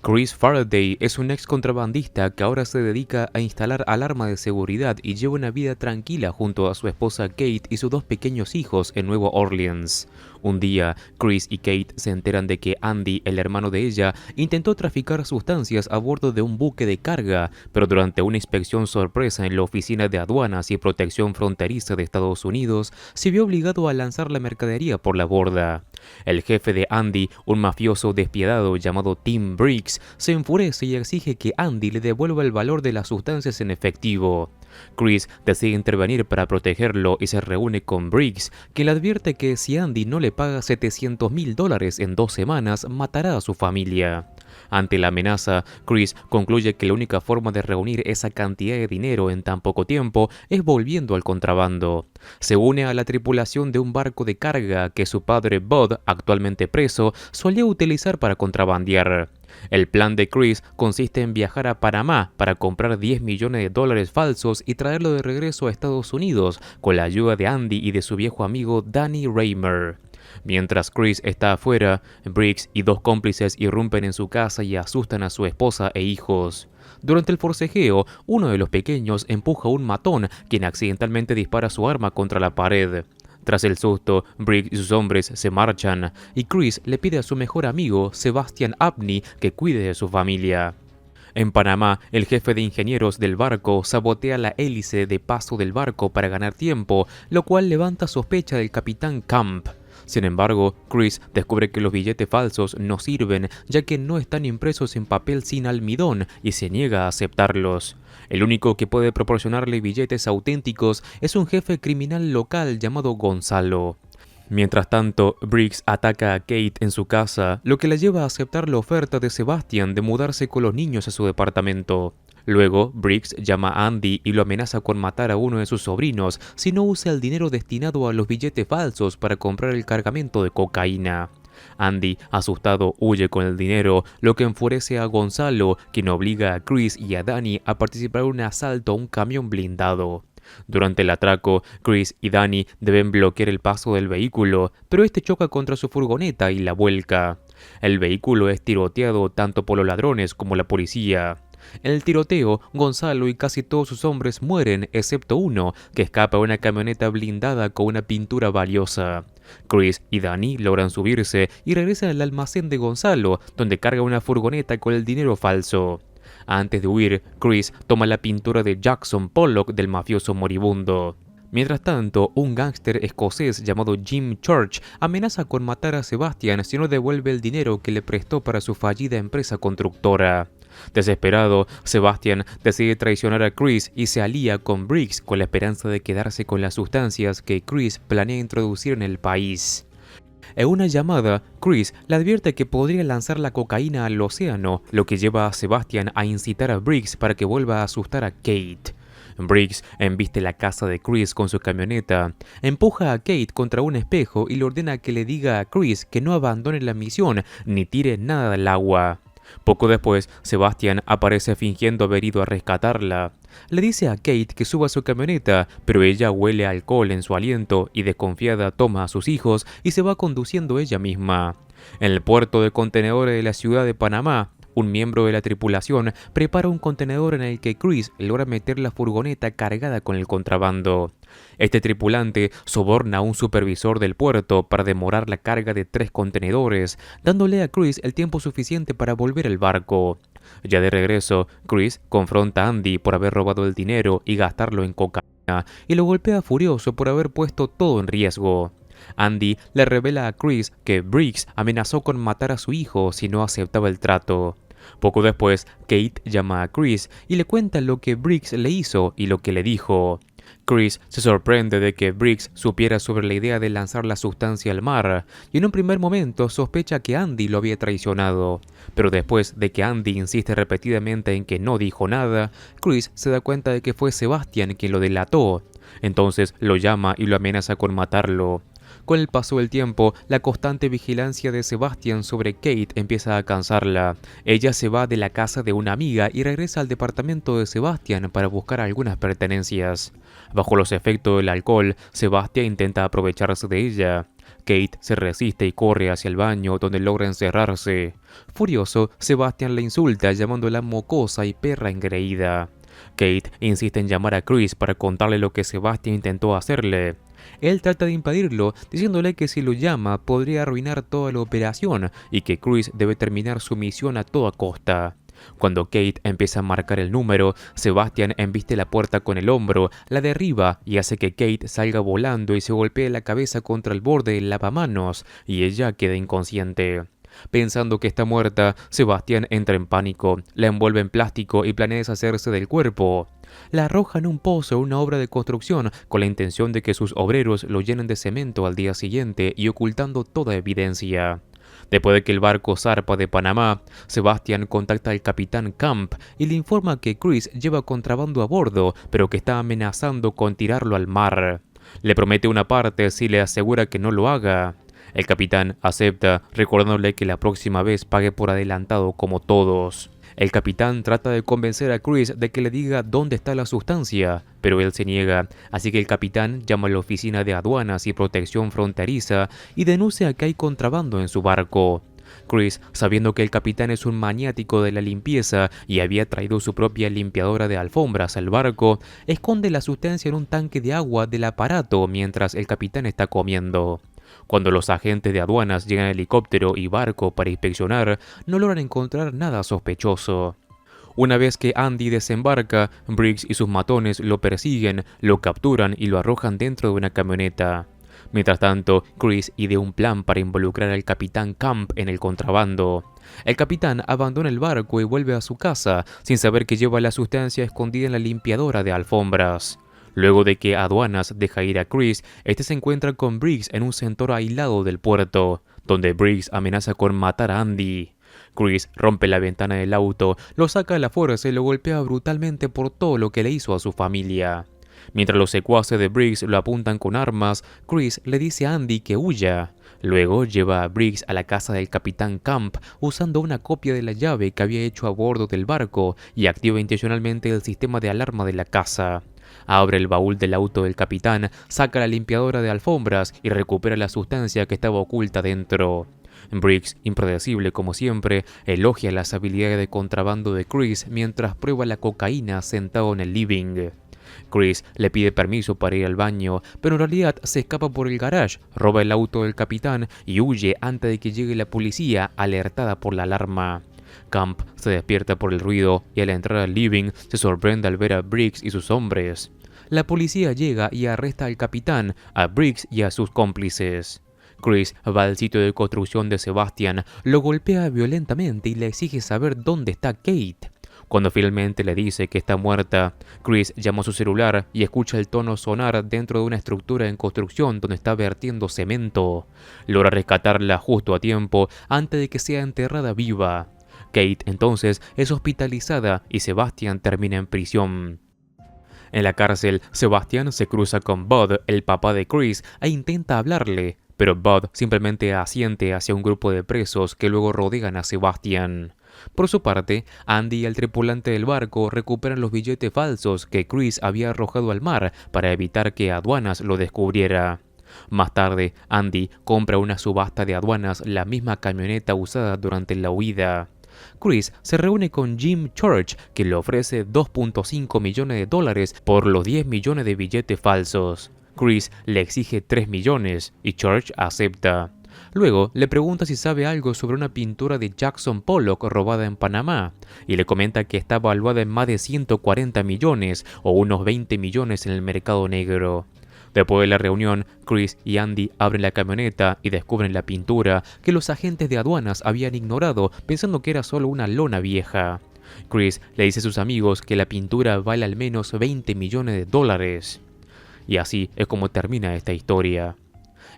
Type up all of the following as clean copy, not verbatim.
Chris Faraday es un ex contrabandista que ahora se dedica a instalar alarma de seguridad y lleva una vida tranquila junto a su esposa Kate y sus dos pequeños hijos en Nueva Orleans. Un día, Chris y Kate se enteran de que Andy, el hermano de ella, intentó traficar sustancias a bordo de un buque de carga, pero durante una inspección sorpresa en la Oficina de Aduanas y Protección Fronteriza de Estados Unidos, se vio obligado a lanzar la mercadería por la borda. El jefe de Andy, un mafioso despiadado llamado Tim Briggs, se enfurece y exige que Andy le devuelva el valor de las sustancias en efectivo. Chris decide intervenir para protegerlo y se reúne con Briggs, quien le advierte que si Andy no le paga $700,000 en 2 semanas, matará a su familia. Ante la amenaza, Chris concluye que la única forma de reunir esa cantidad de dinero en tan poco tiempo es volviendo al contrabando. Se une a la tripulación de un barco de carga que su padre Bud, actualmente preso, solía utilizar para contrabandear. El plan de Chris consiste en viajar a Panamá para comprar $10 millones falsos y traerlo de regreso a Estados Unidos con la ayuda de Andy y de su viejo amigo Danny Raymer. Mientras Chris está afuera, Briggs y 2 cómplices irrumpen en su casa y asustan a su esposa e hijos. Durante el forcejeo, uno de los pequeños empuja a un matón, quien accidentalmente dispara su arma contra la pared. Tras el susto, Briggs y sus hombres se marchan, y Chris le pide a su mejor amigo, Sebastian Abney, que cuide de su familia. En Panamá, el jefe de ingenieros del barco sabotea la hélice de paso del barco para ganar tiempo, lo cual levanta sospecha del capitán Camp. Sin embargo, Chris descubre que los billetes falsos no sirven, ya que no están impresos en papel sin almidón, y se niega a aceptarlos. El único que puede proporcionarle billetes auténticos es un jefe criminal local llamado Gonzalo. Mientras tanto, Briggs ataca a Kate en su casa, lo que la lleva a aceptar la oferta de Sebastian de mudarse con los niños a su departamento. Luego, Briggs llama a Andy y lo amenaza con matar a uno de sus sobrinos si no usa el dinero destinado a los billetes falsos para comprar el cargamento de cocaína. Andy, asustado, huye con el dinero, lo que enfurece a Gonzalo, quien obliga a Chris y a Danny a participar en un asalto a un camión blindado. Durante el atraco, Chris y Danny deben bloquear el paso del vehículo, pero este choca contra su furgoneta y la vuelca. El vehículo es tiroteado tanto por los ladrones como la policía. En el tiroteo, Gonzalo y casi todos sus hombres mueren, excepto uno, que escapa a una camioneta blindada con una pintura valiosa. Chris y Danny logran subirse y regresan al almacén de Gonzalo, donde carga una furgoneta con el dinero falso. Antes de huir, Chris toma la pintura de Jackson Pollock del mafioso moribundo. Mientras tanto, un gángster escocés llamado Jim Church amenaza con matar a Sebastian si no devuelve el dinero que le prestó para su fallida empresa constructora. Desesperado, Sebastian decide traicionar a Chris y se alía con Briggs con la esperanza de quedarse con las sustancias que Chris planea introducir en el país. En una llamada, Chris le advierte que podría lanzar la cocaína al océano, lo que lleva a Sebastian a incitar a Briggs para que vuelva a asustar a Kate. Briggs embiste la casa de Chris con su camioneta, empuja a Kate contra un espejo y le ordena que le diga a Chris que no abandone la misión ni tire nada al agua. Poco después, Sebastian aparece fingiendo haber ido a rescatarla. Le dice a Kate que suba a su camioneta, pero ella huele alcohol en su aliento y desconfiada toma a sus hijos y se va conduciendo ella misma. En el puerto de contenedores de la ciudad de Panamá, un miembro de la tripulación prepara un contenedor en el que Chris logra meter la furgoneta cargada con el contrabando. Este tripulante soborna a un supervisor del puerto para demorar la carga de 3 contenedores, dándole a Chris el tiempo suficiente para volver al barco. Ya de regreso, Chris confronta a Andy por haber robado el dinero y gastarlo en cocaína, y lo golpea furioso por haber puesto todo en riesgo. Andy le revela a Chris que Briggs amenazó con matar a su hijo si no aceptaba el trato. Poco después, Kate llama a Chris y le cuenta lo que Briggs le hizo y lo que le dijo. Chris se sorprende de que Briggs supiera sobre la idea de lanzar la sustancia al mar, y en un primer momento sospecha que Andy lo había traicionado. Pero después de que Andy insiste repetidamente en que no dijo nada, Chris se da cuenta de que fue Sebastian quien lo delató. Entonces lo llama y lo amenaza con matarlo. Con el paso del tiempo, la constante vigilancia de Sebastian sobre Kate empieza a cansarla. Ella se va de la casa de una amiga y regresa al departamento de Sebastian para buscar algunas pertenencias. Bajo los efectos del alcohol, Sebastian intenta aprovecharse de ella. Kate se resiste y corre hacia el baño donde logra encerrarse. Furioso, Sebastian la insulta llamándola mocosa y perra engreída. Kate insiste en llamar a Chris para contarle lo que Sebastian intentó hacerle. Él trata de impedirlo, diciéndole que si lo llama podría arruinar toda la operación y que Chris debe terminar su misión a toda costa. Cuando Kate empieza a marcar el número, Sebastian embiste la puerta con el hombro, la derriba y hace que Kate salga volando y se golpee la cabeza contra el borde del lavamanos y ella queda inconsciente. Pensando que está muerta, Sebastian entra en pánico, la envuelve en plástico y planea deshacerse del cuerpo. La arroja en un pozo en una obra de construcción con la intención de que sus obreros lo llenen de cemento al día siguiente y ocultando toda evidencia. Después de que el barco zarpa de Panamá, Sebastian contacta al capitán Camp y le informa que Chris lleva contrabando a bordo, pero que está amenazando con tirarlo al mar. Le promete una parte si le asegura que no lo haga. El capitán acepta, recordándole que la próxima vez pague por adelantado como todos. El capitán trata de convencer a Chris de que le diga dónde está la sustancia, pero él se niega, así que el capitán llama a la oficina de aduanas y protección fronteriza y denuncia que hay contrabando en su barco. Chris, sabiendo que el capitán es un maniático de la limpieza y había traído su propia limpiadora de alfombras al barco, esconde la sustancia en un tanque de agua del aparato mientras el capitán está comiendo. Cuando los agentes de aduanas llegan a helicóptero y barco para inspeccionar, no logran encontrar nada sospechoso. Una vez que Andy desembarca, Briggs y sus matones lo persiguen, lo capturan y lo arrojan dentro de una camioneta. Mientras tanto, Chris idea un plan para involucrar al capitán Camp en el contrabando. El capitán abandona el barco y vuelve a su casa, sin saber que lleva la sustancia escondida en la limpiadora de alfombras. Luego de que aduanas deja ir a Chris, este se encuentra con Briggs en un sector aislado del puerto, donde Briggs amenaza con matar a Andy. Chris rompe la ventana del auto, lo saca a la fuerza y lo golpea brutalmente por todo lo que le hizo a su familia. Mientras los secuaces de Briggs lo apuntan con armas, Chris le dice a Andy que huya. Luego lleva a Briggs a la casa del capitán Camp usando una copia de la llave que había hecho a bordo del barco y activa intencionalmente el sistema de alarma de la casa. Abre el baúl del auto del capitán, saca la limpiadora de alfombras y recupera la sustancia que estaba oculta dentro. Briggs, impredecible como siempre, elogia las habilidades de contrabando de Chris mientras prueba la cocaína sentado en el living. Chris le pide permiso para ir al baño, pero en realidad se escapa por el garage, roba el auto del capitán y huye antes de que llegue la policía alertada por la alarma. Camp se despierta por el ruido y al entrar al living se sorprende al ver a Briggs y sus hombres. La policía llega y arresta al capitán, a Briggs y a sus cómplices. Chris va al sitio de construcción de Sebastian, lo golpea violentamente y le exige saber dónde está Kate. Cuando finalmente le dice que está muerta, Chris llama a su celular y escucha el tono sonar dentro de una estructura en construcción donde está vertiendo cemento. Logra rescatarla justo a tiempo antes de que sea enterrada viva. Kate entonces es hospitalizada y Sebastian termina en prisión. En la cárcel, Sebastian se cruza con Bud, el papá de Chris, e intenta hablarle, pero Bud simplemente asiente hacia un grupo de presos que luego rodean a Sebastian. Por su parte, Andy y el tripulante del barco recuperan los billetes falsos que Chris había arrojado al mar para evitar que aduanas lo descubriera. Más tarde, Andy compra una subasta de aduanas la misma camioneta usada durante la huida. Chris se reúne con Jim Church, que le ofrece $2.5 millones por los 10 millones de billetes falsos. Chris le exige 3 millones y Church acepta. Luego le pregunta si sabe algo sobre una pintura de Jackson Pollock robada en Panamá y le comenta que está valuada en más de 140 millones o unos 20 millones en el mercado negro. Después de la reunión, Chris y Andy abren la camioneta y descubren la pintura que los agentes de aduanas habían ignorado pensando que era solo una lona vieja. Chris le dice a sus amigos que la pintura vale al menos 20 millones de dólares. Y así es como termina esta historia.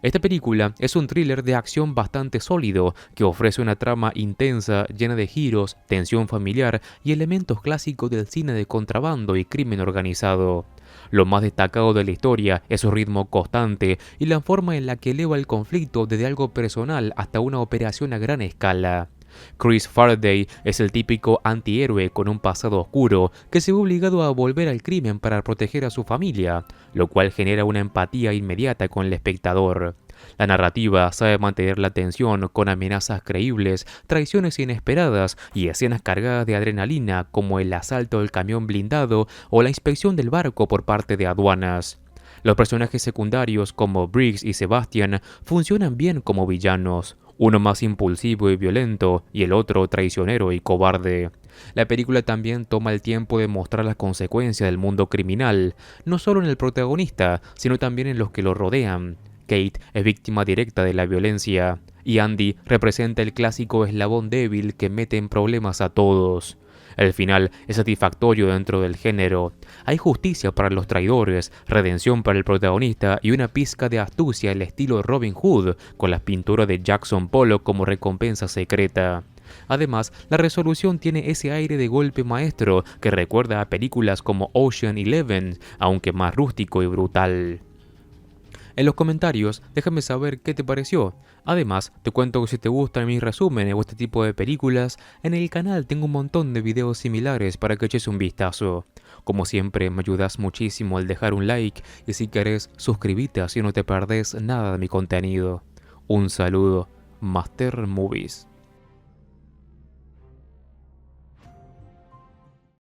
Esta película es un thriller de acción bastante sólido que ofrece una trama intensa llena de giros, tensión familiar y elementos clásicos del cine de contrabando y crimen organizado. Lo más destacado de la historia es su ritmo constante y la forma en la que eleva el conflicto desde algo personal hasta una operación a gran escala. Chris Faraday es el típico antihéroe con un pasado oscuro que se ve obligado a volver al crimen para proteger a su familia, lo cual genera una empatía inmediata con el espectador. La narrativa sabe mantener la tensión con amenazas creíbles, traiciones inesperadas y escenas cargadas de adrenalina como el asalto del camión blindado o la inspección del barco por parte de aduanas. Los personajes secundarios como Briggs y Sebastian funcionan bien como villanos, uno más impulsivo y violento y el otro traicionero y cobarde. La película también toma el tiempo de mostrar las consecuencias del mundo criminal, no solo en el protagonista, sino también en los que lo rodean. Kate es víctima directa de la violencia, y Andy representa el clásico eslabón débil que mete en problemas a todos. El final es satisfactorio dentro del género. Hay justicia para los traidores, redención para el protagonista y una pizca de astucia al estilo Robin Hood, con las pinturas de Jackson Pollock como recompensa secreta. Además, la resolución tiene ese aire de golpe maestro que recuerda a películas como Ocean Eleven, aunque más rústico y brutal. En los comentarios, déjame saber qué te pareció. Además, te cuento que si te gustan mis resúmenes o este tipo de películas, en el canal tengo un montón de videos similares para que eches un vistazo. Como siempre, me ayudas muchísimo al dejar un like y si querés, suscríbete así no te perdés nada de mi contenido. Un saludo, Master Movies.